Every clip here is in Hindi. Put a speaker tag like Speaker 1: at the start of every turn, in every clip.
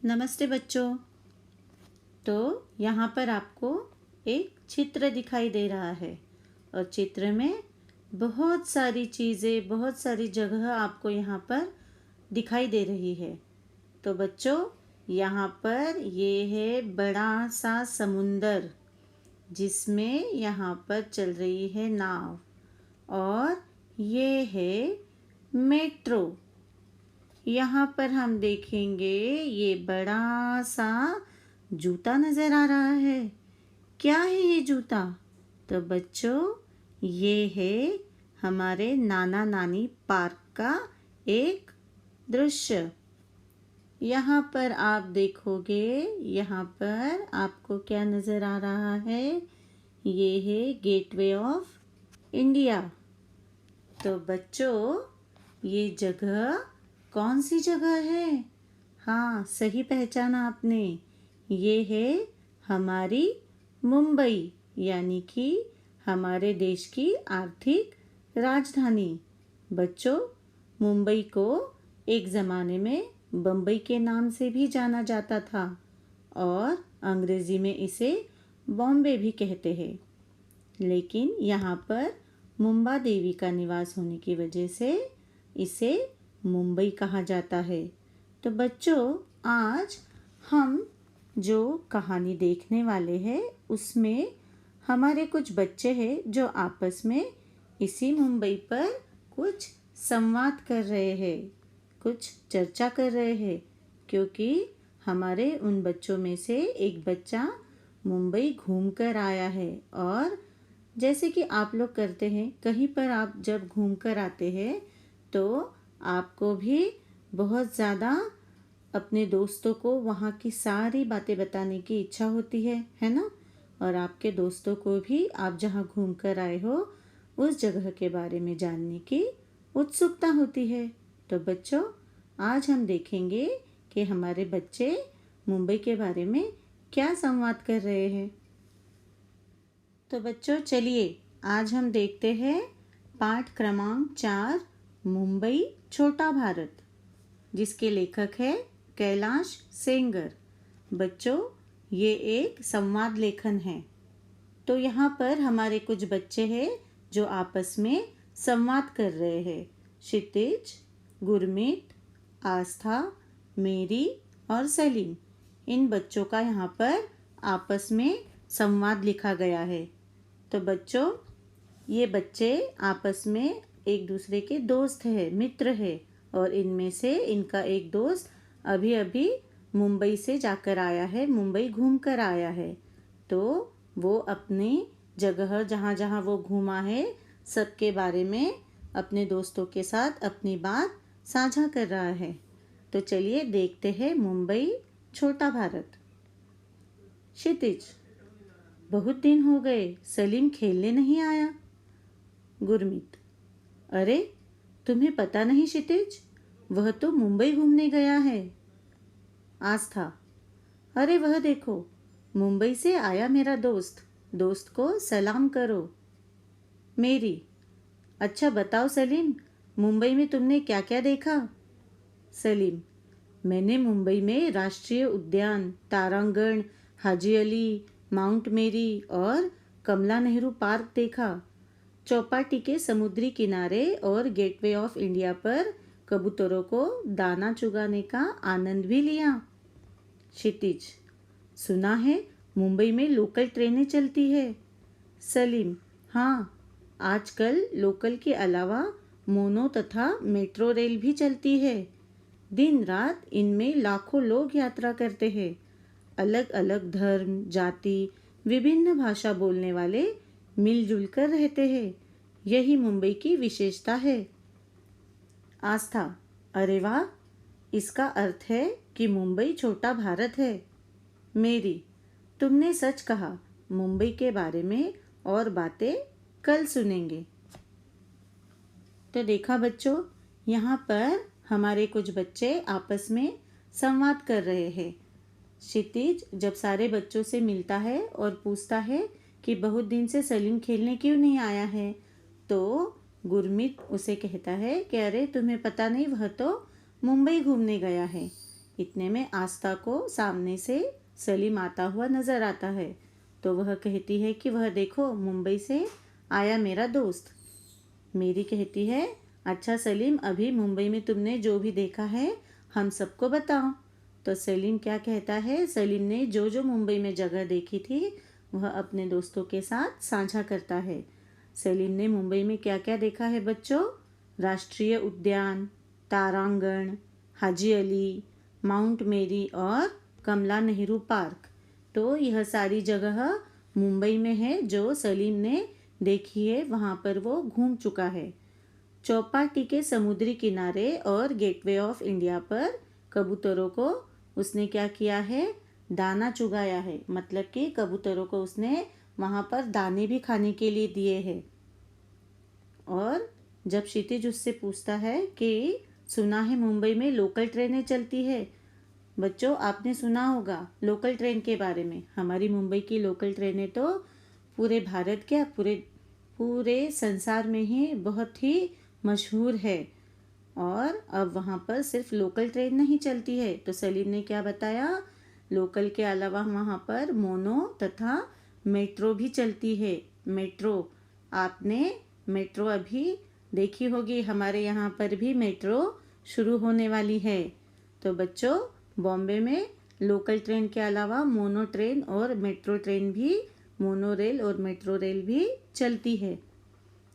Speaker 1: नमस्ते बच्चों। तो यहाँ पर आपको एक चित्र दिखाई दे रहा है और चित्र में बहुत सारी चीज़ें, बहुत सारी जगह आपको यहाँ पर दिखाई दे रही है। तो बच्चों, यहाँ पर ये है बड़ा सा समुंदर जिसमें यहाँ पर चल रही है नाव और ये है मेट्रो। यहाँ पर हम देखेंगे ये बड़ा सा जूता नज़र आ रहा है। क्या है ये जूता? तो बच्चों, ये है हमारे नाना नानी पार्क का एक दृश्य। यहाँ पर आप देखोगे, यहाँ पर आपको क्या नज़र आ रहा है? ये है गेटवे ऑफ इंडिया। तो बच्चों, ये जगह कौन सी जगह है? हाँ, सही पहचाना आपने। ये है हमारी मुंबई, यानी कि हमारे देश की आर्थिक राजधानी। बच्चों, मुंबई को एक ज़माने में बम्बई के नाम से भी जाना जाता था और अंग्रेज़ी में इसे बॉम्बे भी कहते हैं। लेकिन यहाँ पर मुंबा देवी का निवास होने की वजह से इसे मुंबई कहा जाता है। तो बच्चों, आज हम जो कहानी देखने वाले हैं उसमें हमारे कुछ बच्चे हैं जो आपस में इसी मुंबई पर कुछ संवाद कर रहे हैं, कुछ चर्चा कर रहे हैं, क्योंकि हमारे उन बच्चों में से एक बच्चा मुंबई घूम कर आया है। और जैसे कि आप लोग करते हैं, कहीं पर आप जब घूम कर आते हैं तो आपको भी बहुत ज़्यादा अपने दोस्तों को वहाँ की सारी बातें बताने की इच्छा होती है ना? और आपके दोस्तों को भी आप जहाँ घूम कर आए हो उस जगह के बारे में जानने की उत्सुकता होती है। तो बच्चों, आज हम देखेंगे कि हमारे बच्चे मुंबई के बारे में क्या संवाद कर रहे हैं। तो बच्चों, चलिए आज हम देखते हैं पाठ क्रमांक 4, मुंबई छोटा भारत, जिसके लेखक है कैलाश सेंगर। बच्चों, ये एक संवाद लेखन है। तो यहाँ पर हमारे कुछ बच्चे हैं जो आपस में संवाद कर रहे हैं। क्षितिज, गुरमीत, आस्था, मेरी और सलीम, इन बच्चों का यहाँ पर आपस में संवाद लिखा गया है। तो बच्चों, ये बच्चे आपस में एक दूसरे के दोस्त हैं, मित्र हैं, और इनमें से इनका एक दोस्त अभी अभी मुंबई से जाकर आया है, मुंबई घूम कर आया है। तो वो अपनी जगह जहाँ जहाँ वो घूमा है सबके बारे में अपने दोस्तों के साथ अपनी बात साझा कर रहा है। तो चलिए देखते हैं मुंबई छोटा भारत। क्षितिज, बहुत दिन हो गए, सलीम खेलने नहीं आया। गुरमीत, अरे तुम्हें पता नहीं क्षितिज, वह तो मुंबई घूमने गया है। आस्था, अरे वह देखो, मुंबई से आया मेरा दोस्त, दोस्त को सलाम करो। मेरी, अच्छा बताओ सलीम, मुंबई में तुमने क्या क्या देखा? सलीम, मैंने मुंबई में राष्ट्रीय उद्यान, तारांगण, हाजी अली, माउंट मेरी और कमला नेहरू पार्क देखा। चौपाटी के समुद्री किनारे और गेटवे ऑफ इंडिया पर कबूतरों को दाना चुगाने का आनंद भी लिया। क्षितिज, सुना है मुंबई में लोकल ट्रेनें चलती है। सलीम, हाँ, आजकल लोकल के अलावा मोनो तथा मेट्रो रेल भी चलती है। दिन रात इनमें लाखों लोग यात्रा करते हैं। अलग अलग धर्म, जाति, विभिन्न भाषा बोलने वाले मिलजुल कर रहते हैं। यही मुंबई की विशेषता है। आस्था, अरे वाह, इसका अर्थ है कि मुंबई छोटा भारत है। मेरी, तुमने सच कहा, मुंबई के बारे में और बातें कल सुनेंगे। तो देखा बच्चों, यहाँ पर हमारे कुछ बच्चे आपस में संवाद कर रहे हैं। क्षितिज जब सारे बच्चों से मिलता है और पूछता है कि बहुत दिन से सलीम खेलने क्यों नहीं आया है, तो गुरमीत उसे कहता है कि अरे तुम्हें पता नहीं, वह तो मुंबई घूमने गया है। इतने में आस्था को सामने से सलीम आता हुआ नज़र आता है। तो वह कहती है कि वह देखो मुंबई से आया मेरा दोस्त। मेरी कहती है अच्छा सलीम, अभी मुंबई में तुमने जो भी देखा है हम सबको बताओ। तो सलीम क्या कहता है, सलीम ने जो जो मुंबई में जगह देखी थी वह अपने दोस्तों के साथ साझा करता है। सलीम ने मुंबई में क्या क्या देखा है बच्चों? राष्ट्रीय उद्यान, तारांगण, हाजी अली, माउंट मेरी और कमला नेहरू पार्क। तो यह सारी जगह मुंबई में है जो सलीम ने देखी है, वहाँ पर वो घूम चुका है। चौपाटी के समुद्री किनारे और गेटवे ऑफ इंडिया पर कबूतरों को उसने क्या किया है, दाना चुगाया है। मतलब कि कबूतरों को उसने वहाँ पर दाने भी खाने के लिए दिए हैं। और जब क्षितिज उससे पूछता है कि सुना है मुंबई में लोकल ट्रेनें चलती है। बच्चों आपने सुना होगा लोकल ट्रेन के बारे में। हमारी मुंबई की लोकल ट्रेनें तो पूरे भारत क्या पूरे पूरे संसार में ही बहुत ही मशहूर है। और अब वहाँ पर सिर्फ लोकल ट्रेन नहीं चलती है। तो सलीम ने क्या बताया, लोकल के अलावा वहाँ पर मोनो तथा मेट्रो भी चलती है। मेट्रो, आपने मेट्रो अभी देखी होगी, हमारे यहाँ पर भी मेट्रो शुरू होने वाली है। तो बच्चों बॉम्बे में लोकल ट्रेन के अलावा मोनो ट्रेन और मेट्रो ट्रेन भी, मोनो रेल और मेट्रो रेल भी चलती है,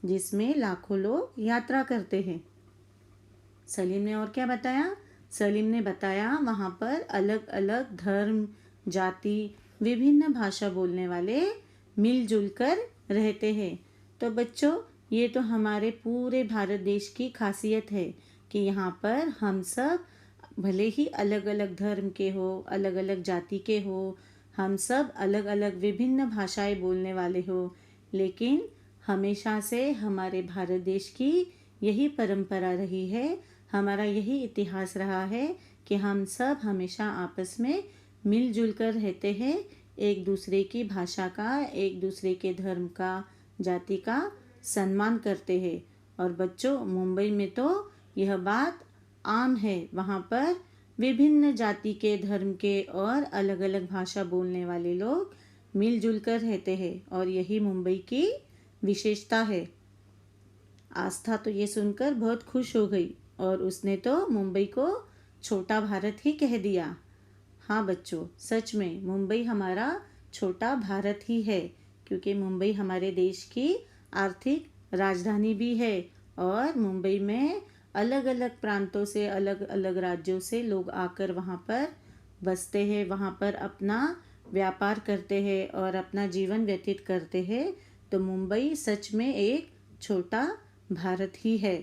Speaker 1: जिसमें लाखों लोग यात्रा करते हैं। सलीम ने और क्या बताया, सलीम ने बताया वहाँ पर अलग अलग धर्म, जाति, विभिन्न भाषा बोलने वाले मिलजुल कर रहते हैं। तो बच्चों ये तो हमारे पूरे भारत देश की खासियत है कि यहाँ पर हम सब भले ही अलग अलग धर्म के हो, अलग अलग जाति के हो, हम सब अलग अलग विभिन्न भाषाएं बोलने वाले हो, लेकिन हमेशा से हमारे भारत देश की यही परंपरा रही है, हमारा यही इतिहास रहा है कि हम सब हमेशा आपस में मिलजुल कर रहते हैं, एक दूसरे की भाषा का, एक दूसरे के धर्म का, जाति का सम्मान करते हैं। और बच्चों मुंबई में तो यह बात आम है, वहाँ पर विभिन्न जाति के, धर्म के और अलग अलग भाषा बोलने वाले लोग मिलजुल कर रहते हैं और यही मुंबई की विशेषता है। आस्था तो ये सुनकर बहुत खुश हो गई और उसने तो मुंबई को छोटा भारत ही कह दिया। हाँ बच्चों, सच में मुंबई हमारा छोटा भारत ही है, क्योंकि मुंबई हमारे देश की आर्थिक राजधानी भी है और मुंबई में अलग अलग प्रांतों से, अलग अलग राज्यों से लोग आकर वहाँ पर बसते हैं, वहाँ पर अपना व्यापार करते हैं और अपना जीवन व्यतीत करते हैं। तो मुंबई सच में एक छोटा भारत ही है।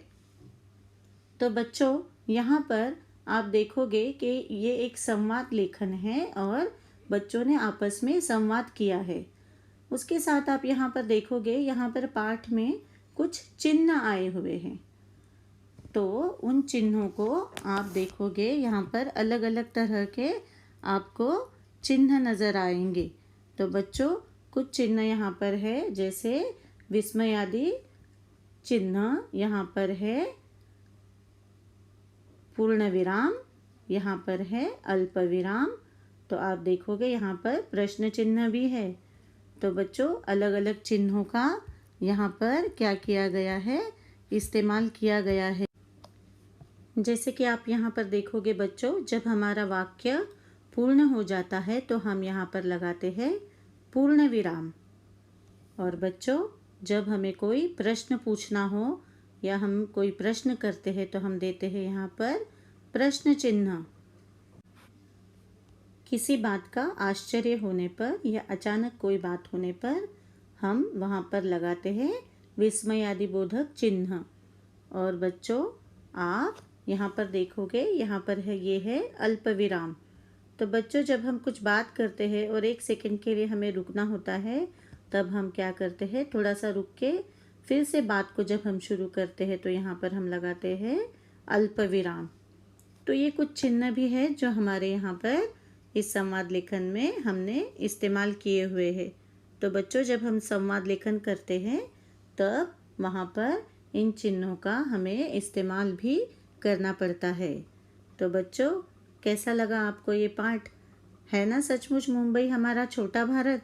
Speaker 1: तो बच्चों यहाँ पर आप देखोगे कि ये एक संवाद लेखन है और बच्चों ने आपस में संवाद किया है। उसके साथ आप यहाँ पर देखोगे, यहाँ पर पाठ में कुछ चिन्ह आए हुए हैं। तो उन चिन्हों को आप देखोगे, यहाँ पर अलग अलग तरह के आपको चिन्ह नज़र आएंगे। तो बच्चों कुछ चिन्ह यहाँ पर है, जैसे विस्मयादि चिन्ह यहाँ पर है, पूर्ण विराम यहाँ पर है, अल्प विराम। तो आप देखोगे यहाँ पर प्रश्न चिन्ह भी है। तो बच्चों अलग अलग चिन्हों का यहाँ पर क्या किया गया है, इस्तेमाल किया गया है। जैसे कि आप यहाँ पर देखोगे बच्चों, जब हमारा वाक्य पूर्ण हो जाता है तो हम यहाँ पर लगाते हैं पूर्ण विराम। और बच्चों जब हमें कोई प्रश्न पूछना हो या हम कोई प्रश्न करते हैं तो हम देते हैं यहाँ पर प्रश्न चिन्ह। किसी बात का आश्चर्य होने पर या अचानक कोई बात होने पर हम वहाँ पर लगाते हैं विस्मयादि बोधक चिन्ह। और बच्चों आप यहाँ पर देखोगे, यहाँ पर है, ये है अल्प विराम। तो बच्चों जब हम कुछ बात करते हैं और 1 सेकंड के लिए हमें रुकना होता है, तब हम क्या करते हैं, थोड़ा सा रुक के फिर से बात को जब हम शुरू करते हैं तो यहाँ पर हम लगाते हैं अल्प विराम। तो ये कुछ चिन्ह भी है जो हमारे यहाँ पर इस संवाद लेखन में हमने इस्तेमाल किए हुए हैं। तो बच्चों जब हम संवाद लेखन करते हैं तब वहाँ पर इन चिन्हों का हमें इस्तेमाल भी करना पड़ता है। तो बच्चों कैसा लगा आपको ये पाठ? है ना सचमुच मुंबई हमारा छोटा भारत?